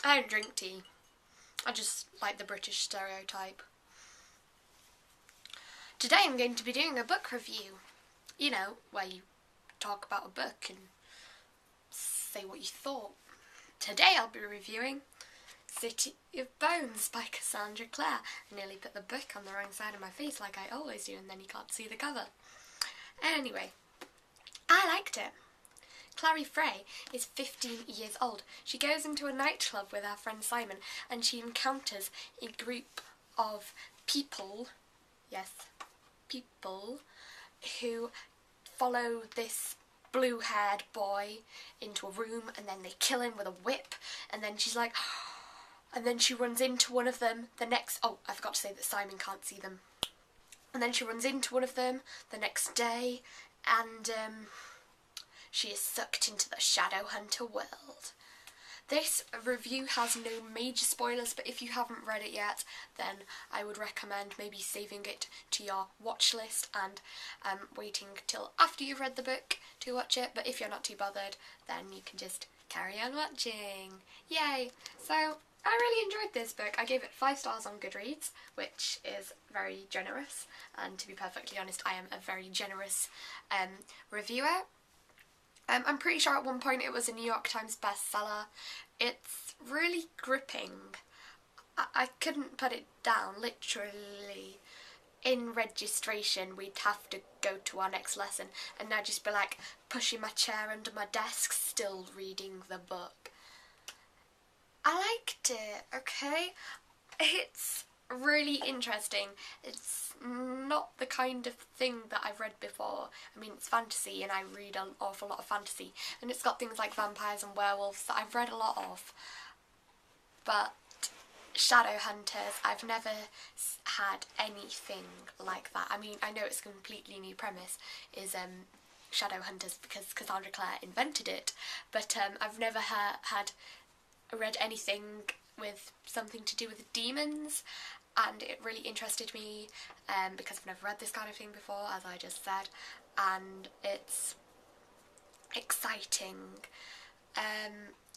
I don't drink tea. I just like the British stereotype. Today I'm going to be doing a book review. You know, where you talk about a book and say what you thought. Today I'll be reviewing City of Bones by Cassandra Clare. I nearly put the book on the wrong side of my face like I always do, and then you can't see the cover. Anyway, I liked it. Clary Frey is 15 years old. She goes into a nightclub with her friend Simon and she encounters a group of people, yes, people, who follow this blue-haired boy into a room and then they kill him with a whip, and then she's like, and then she runs into one of them I forgot to say that Simon can't see them. And then she runs into one of them the next day and she is sucked into the Shadowhunter world. This review has no major spoilers, but if you haven't read it yet, then I would recommend maybe saving it to your watch list and waiting till after you've read the book to watch it. But if you're not too bothered, then you can just carry on watching. Yay! So, I really enjoyed this book. I gave it 5 stars on Goodreads, which is very generous, and to be perfectly honest, I am a very generous reviewer. I'm pretty sure at one point it was a New York Times bestseller. It's really gripping. I couldn't put it down, literally. In registration, we'd have to go to our next lesson, and I'd just be like pushing my chair under my desk, still reading the book. I liked it, okay? It's really interesting. It's not the kind of thing that I've read before. I mean, it's fantasy and I read an awful lot of fantasy, and it's got things like vampires and werewolves that I've read a lot of, but Shadowhunters, I've never had anything like that. I mean, I know it's a completely new premise, is Shadowhunters, because Cassandra Clare invented it, but I've never read anything with something to do with demons, and it really interested me because I've never read this kind of thing before, as I just said, and it's exciting.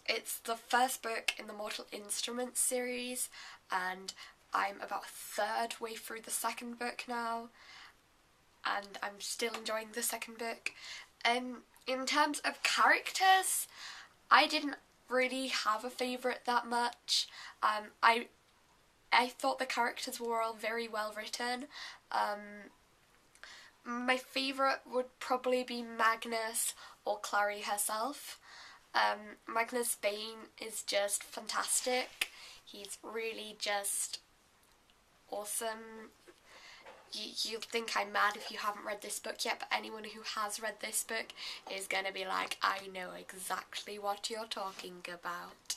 It's the first book in the Mortal Instruments series, and I'm about a third way through the second book now, and I'm still enjoying the second book. In terms of characters, I didn't really have a favourite that much. I thought the characters were all very well written. My favourite would probably be Magnus or Clary herself. Magnus Bane is just fantastic. He's really just awesome. You'll think I'm mad if you haven't read this book yet, but anyone who has read this book is going to be like, I know exactly what you're talking about.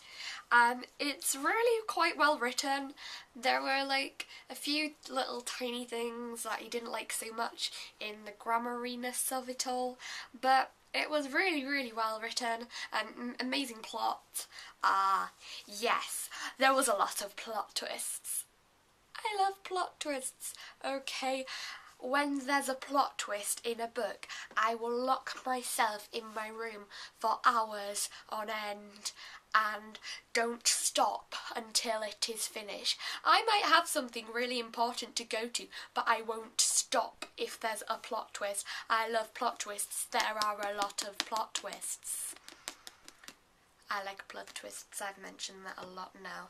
It's really quite well written. There were like a few little tiny things that I didn't like so much in the grammariness of it all, but it was really, really well written. Amazing plot. Yes, there was a lot of plot twists. I love plot twists, okay? When there's a plot twist in a book, I will lock myself in my room for hours on end and don't stop until it is finished. I might have something really important to go to, but I won't stop if there's a plot twist. I love plot twists. There are a lot of plot twists. I like plot twists, I've mentioned that a lot now.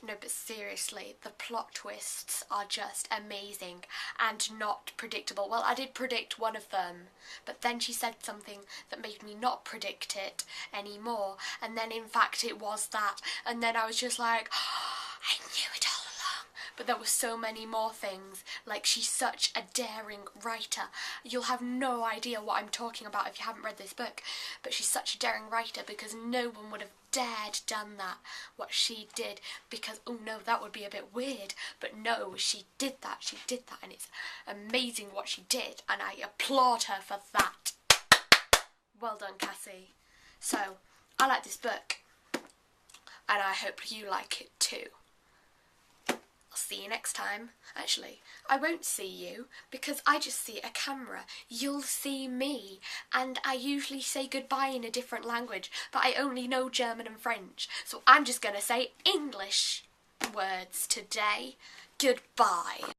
No, but seriously, the plot twists are just amazing and not predictable. Well, I did predict one of them, but then she said something that made me not predict it anymore, and then in fact it was that, and then I was just like, oh, I knew it all along. But there were so many more things, like she's such a daring writer. You'll have no idea what I'm talking about if you haven't read this book, but she's such a daring writer because no one would have dared done that, what she did, because oh no, that would be a bit weird, but no, she did that, and it's amazing what she did, and I applaud her for that. Well done, Cassie. So, I like this book, and I hope you like it too. I'll see you next time. Actually, I won't see you because I just see a camera. You'll see me, and I usually say goodbye in a different language, but I only know German and French, so I'm just going to say English words today. Goodbye.